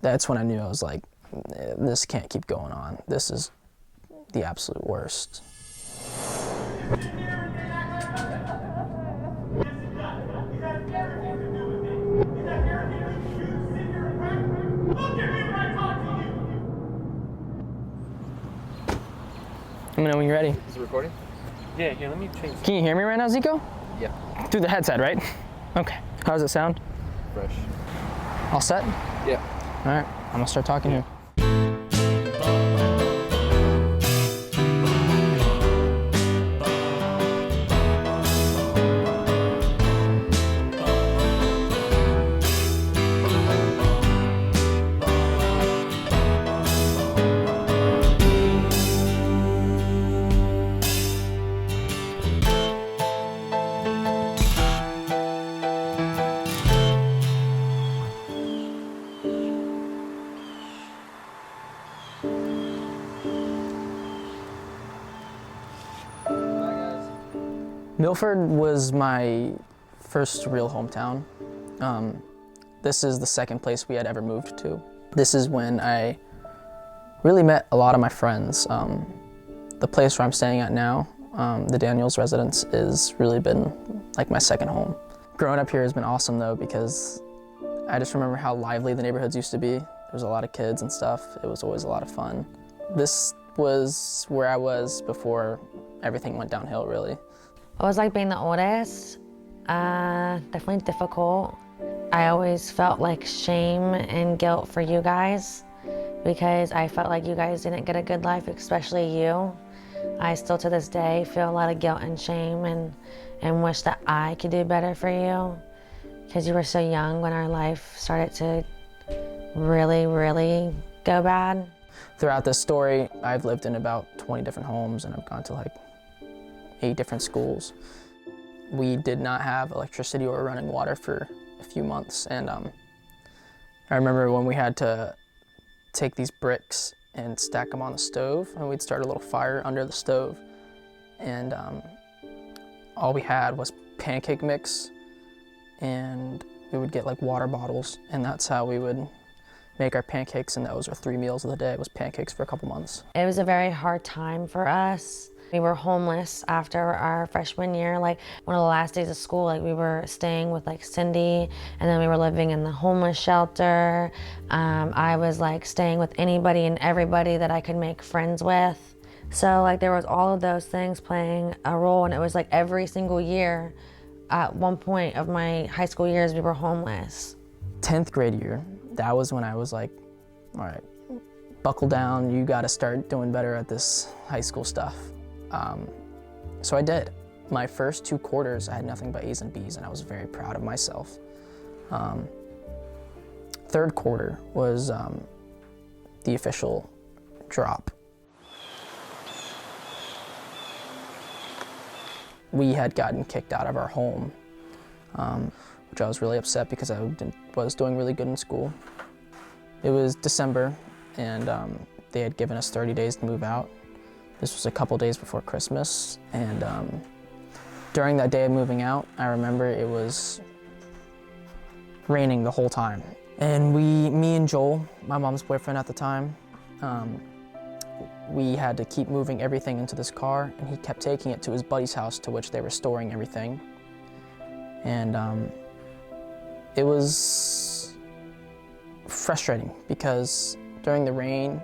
That's when I knew I was like, this can't keep going on. This is the absolute worst. Let me know when you're ready. Is it recording? Yeah, here, let me change. Can you hear me right now, Zico? Yeah. Through the headset, right? Okay. How does it sound? Fresh. All set? Yeah. All right, I'm gonna start talking here. Milford was my first real hometown. This is the second place we had ever moved to. This is when I really met a lot of my friends. The place where I'm staying at now, the Daniels residence, has really been like my second home. Growing up here has been awesome though, because I just remember how lively the neighborhoods used to be. There was a lot of kids and stuff. It was always a lot of fun. This was where I was before everything went downhill, really. It was like being the oldest, definitely difficult. I always felt like shame and guilt for you guys because I felt like you guys didn't get a good life, especially you. I still to this day feel a lot of guilt and shame and wish that I could do better for you because you were so young when our life started to really, really go bad. Throughout this story, I've lived in about 20 different homes and I've gone to like 8 different schools. We did not have electricity or running water for a few months, and I remember when we had to take these bricks and stack them on the stove, and we'd start a little fire under the stove, and all we had was pancake mix, and we would get like water bottles, and that's how we would make our pancakes, and those were 3 meals of the day. It was pancakes for a couple months. It was a very hard time for us. We were homeless after our freshman year. Like one of the last days of school, like we were staying with like Cindy, and then we were living in the homeless shelter. I was like staying with anybody and everybody that I could make friends with. So like there was all of those things playing a role, and it was like every single year at one point of my high school years, we were homeless. 10th grade year, that was when I was like, all right, buckle down, you gotta start doing better at this high school stuff. So I did. My first 2 quarters, I had nothing but A's and B's, and I was very proud of myself. 3rd quarter was the official drop. We had gotten kicked out of our home, which I was really upset because I was doing really good in school. It was December, and they had given us 30 days to move out. This was a couple days before Christmas, and during that day of moving out, I remember it was raining the whole time. And me and Joel, my mom's boyfriend at the time, we had to keep moving everything into this car, and he kept taking it to his buddy's house, to which they were storing everything. And it was frustrating because during the rain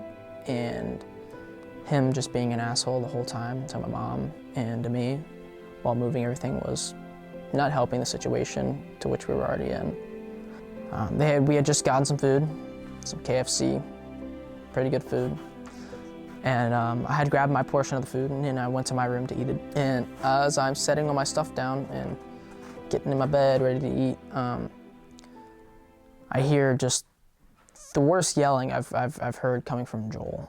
and him just being an asshole the whole time to my mom and to me while moving everything was not helping the situation to which we were already in. We had just gotten some food, some KFC, pretty good food. And I had grabbed my portion of the food, and then I went to my room to eat it. And as I'm setting all my stuff down and getting in my bed ready to eat, I hear just the worst yelling I've heard coming from Joel.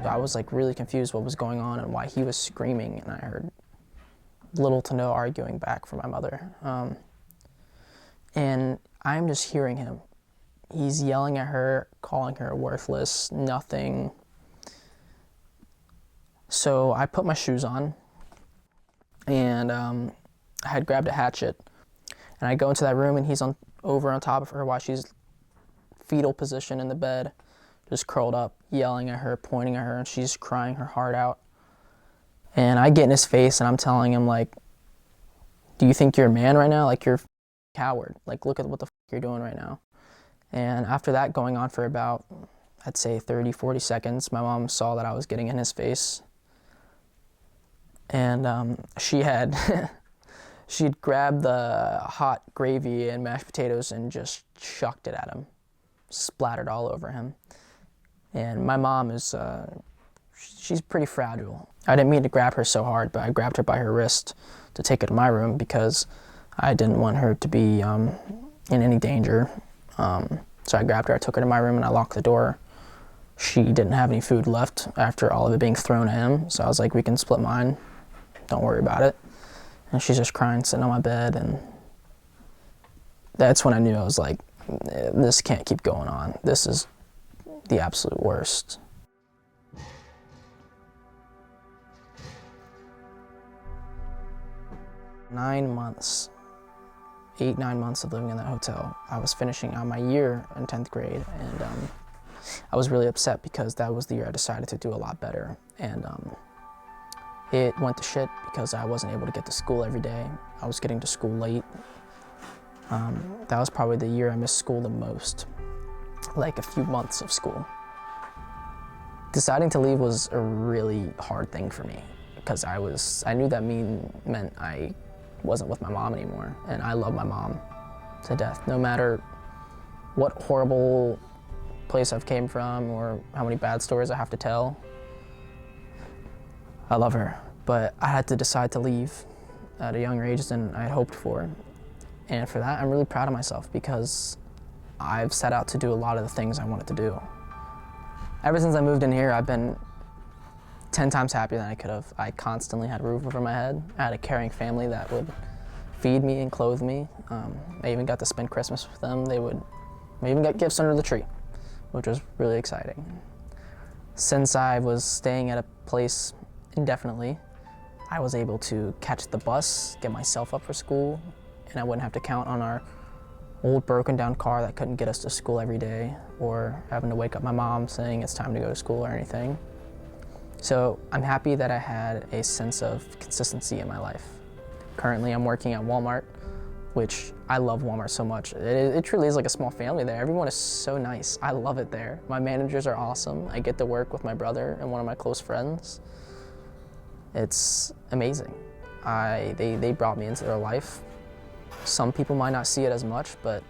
I was like really confused what was going on and why he was screaming, and I heard little to no arguing back from my mother. And I'm just hearing him. He's yelling at her, calling her worthless, nothing. So I put my shoes on, and I had grabbed a hatchet, And I go into that room and he's over on top of her while she's fetal position in the bed, just curled up, yelling at her, pointing at her, and she's crying her heart out. And I get in his face and I'm telling him, like, do you think you're a man right now? Like, you're a coward. Like, look at what the you're doing right now. And after that going on for about, I'd say 30, 40 seconds, my mom saw that I was getting in his face. And she'd grabbed the hot gravy and mashed potatoes and just chucked it at him, splattered all over him. And my mom is, she's pretty fragile. I didn't mean to grab her so hard, but I grabbed her by her wrist to take her to my room because I didn't want her to be in any danger. So I grabbed her, I took her to my room, and I locked the door. She didn't have any food left after all of it being thrown at him, so I was like, we can split mine. Don't worry about it. And she's just crying, sitting on my bed, and that's when I knew. I was like, this can't keep going on. This is the absolute worst. Nine months, 8-9 months of living in that hotel. I was finishing out my year in 10th grade, and I was really upset because that was the year I decided to do a lot better. And it went to shit because I wasn't able to get to school every day. I was getting to school late. That was probably the year I missed school the most, like a few months of school. Deciding to leave was a really hard thing for me because I knew that meant I wasn't with my mom anymore, and I love my mom to death. No matter what horrible place I've came from or how many bad stories I have to tell, I love her. But I had to decide to leave at a younger age than I had hoped for. And for that, I'm really proud of myself because I've set out to do a lot of the things I wanted to do. Ever since I moved in here, I've been 10 times happier than I could have. I constantly had a roof over my head. I had a caring family that would feed me and clothe me. I even got to spend Christmas with them. I even got gifts under the tree, which was really exciting. Since I was staying at a place indefinitely, I was able to catch the bus, get myself up for school, and I wouldn't have to count on our old broken down car that couldn't get us to school every day, or having to wake up my mom saying it's time to go to school or anything. So I'm happy that I had a sense of consistency in my life. Currently I'm working at Walmart, which I love Walmart so much. It truly is like a small family there. Everyone is so nice. I love it there. My managers are awesome. I get to work with my brother and one of my close friends. It's amazing. They brought me into their life. Some people might not see it as much, but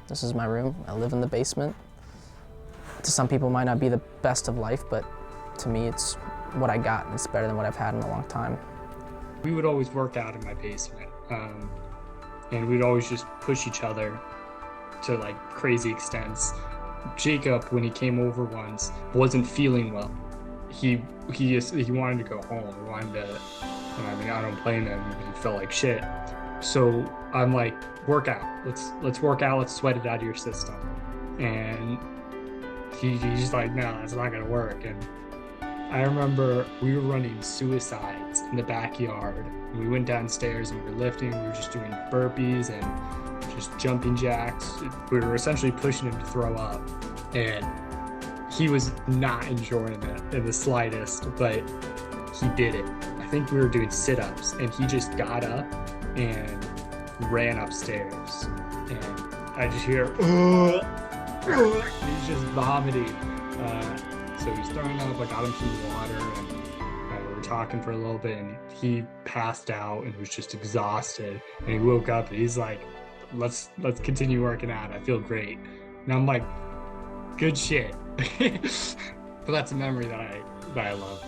this is my room. I live in the basement. To some people it might not be the best of life, but to me it's what I got, and it's better than what I've had in a long time. We would always work out in my basement, and we'd always just push each other to like crazy extents. Jacob, when he came over once, wasn't feeling well. He wanted to go home. He wanted to, and I mean, I don't blame him. He felt like shit. So I'm like, work out. Let's work out. Let's sweat it out of your system. And he's like, no, that's not gonna work. And I remember we were running suicides in the backyard. We went downstairs and we were lifting. We were just doing burpees and just jumping jacks. We were essentially pushing him to throw up. And he was not enjoying it in the slightest, but he did it. I think we were doing sit-ups and he just got up and ran upstairs. And I just hear, he's just vomiting. So he's throwing up. I got him some water, and we were talking for a little bit, and he passed out and was just exhausted. And he woke up, and he's like, "Let's continue working out. I feel great." And I'm like, "Good shit." But that's a memory that I love.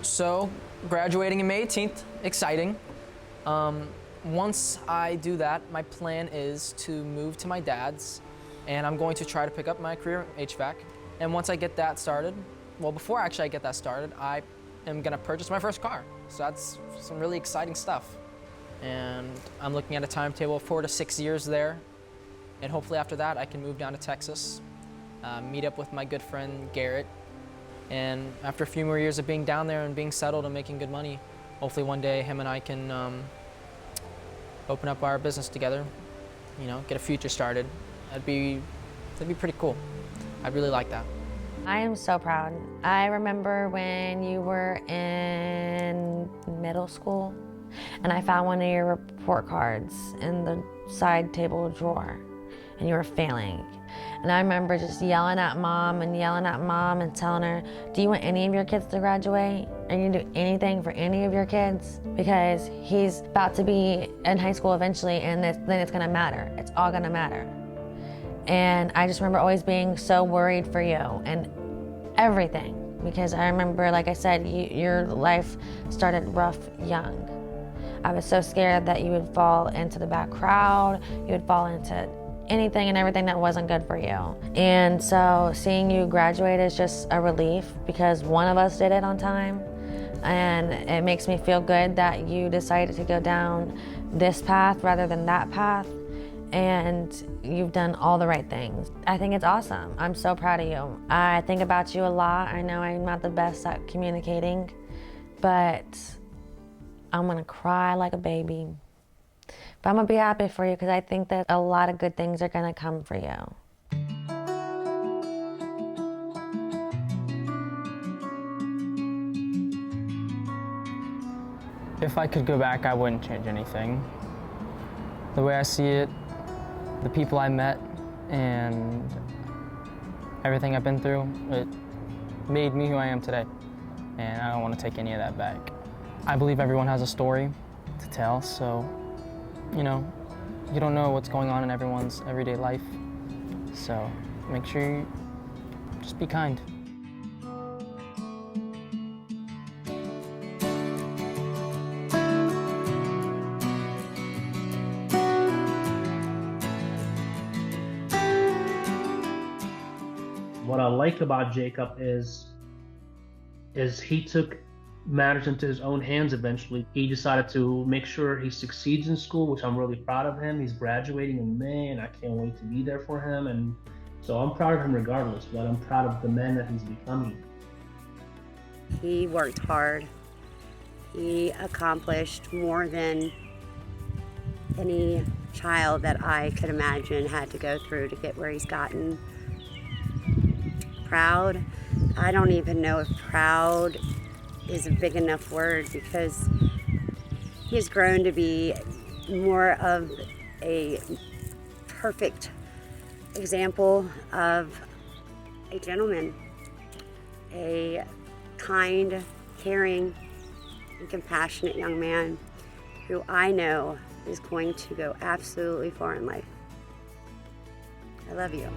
So, graduating in May 18th, exciting. Once I do that, my plan is to move to my dad's, and I'm going to try to pick up my career in HVAC. And once I get that started, well, before actually I get that started, I am gonna purchase my first car. So that's some really exciting stuff. And I'm looking at a timetable of 4 to 6 years there. And hopefully after that, I can move down to Texas, meet up with my good friend Garrett. And after a few more years of being down there and being settled and making good money, hopefully one day him and I can open up our business together, you know, get a future started. That'd be pretty cool. I'd really like that. I am so proud. I remember when you were in middle school and I found one of your report cards in the side table drawer and you were failing. And I remember just yelling at mom and telling her, do you want any of your kids to graduate? Are you gonna do anything for any of your kids? Because he's about to be in high school eventually and then it's gonna matter. It's all gonna matter. And I just remember always being so worried for you and everything. Because I remember, like I said, your life started rough young. I was so scared that you would fall into the bad crowd, you would fall into anything and everything that wasn't good for you. And so seeing you graduate is just a relief because one of us did it on time. And it makes me feel good that you decided to go down this path rather than that path. And you've done all the right things. I think it's awesome. I'm so proud of you. I think about you a lot. I know I'm not the best at communicating, but I'm gonna cry like a baby. But I'm gonna be happy for you because I think that a lot of good things are gonna come for you. If I could go back, I wouldn't change anything. The way I see it, the people I met, and everything I've been through, it made me who I am today. And I don't want to take any of that back. I believe everyone has a story to tell, so, you know, you don't know what's going on in everyone's everyday life. So make sure you just be kind. What I like about Jacob is he took matters into his own hands eventually. He decided to make sure he succeeds in school, which I'm really proud of him. He's graduating in May, and I can't wait to be there for him. And so I'm proud of him regardless, but I'm proud of the man that he's becoming. He worked hard. He accomplished more than any child that I could imagine had to go through to get where he's gotten. Proud, I don't even know if proud is a big enough word because he's grown to be more of a perfect example of a gentleman, a kind, caring, and compassionate young man who I know is going to go absolutely far in life. I love you.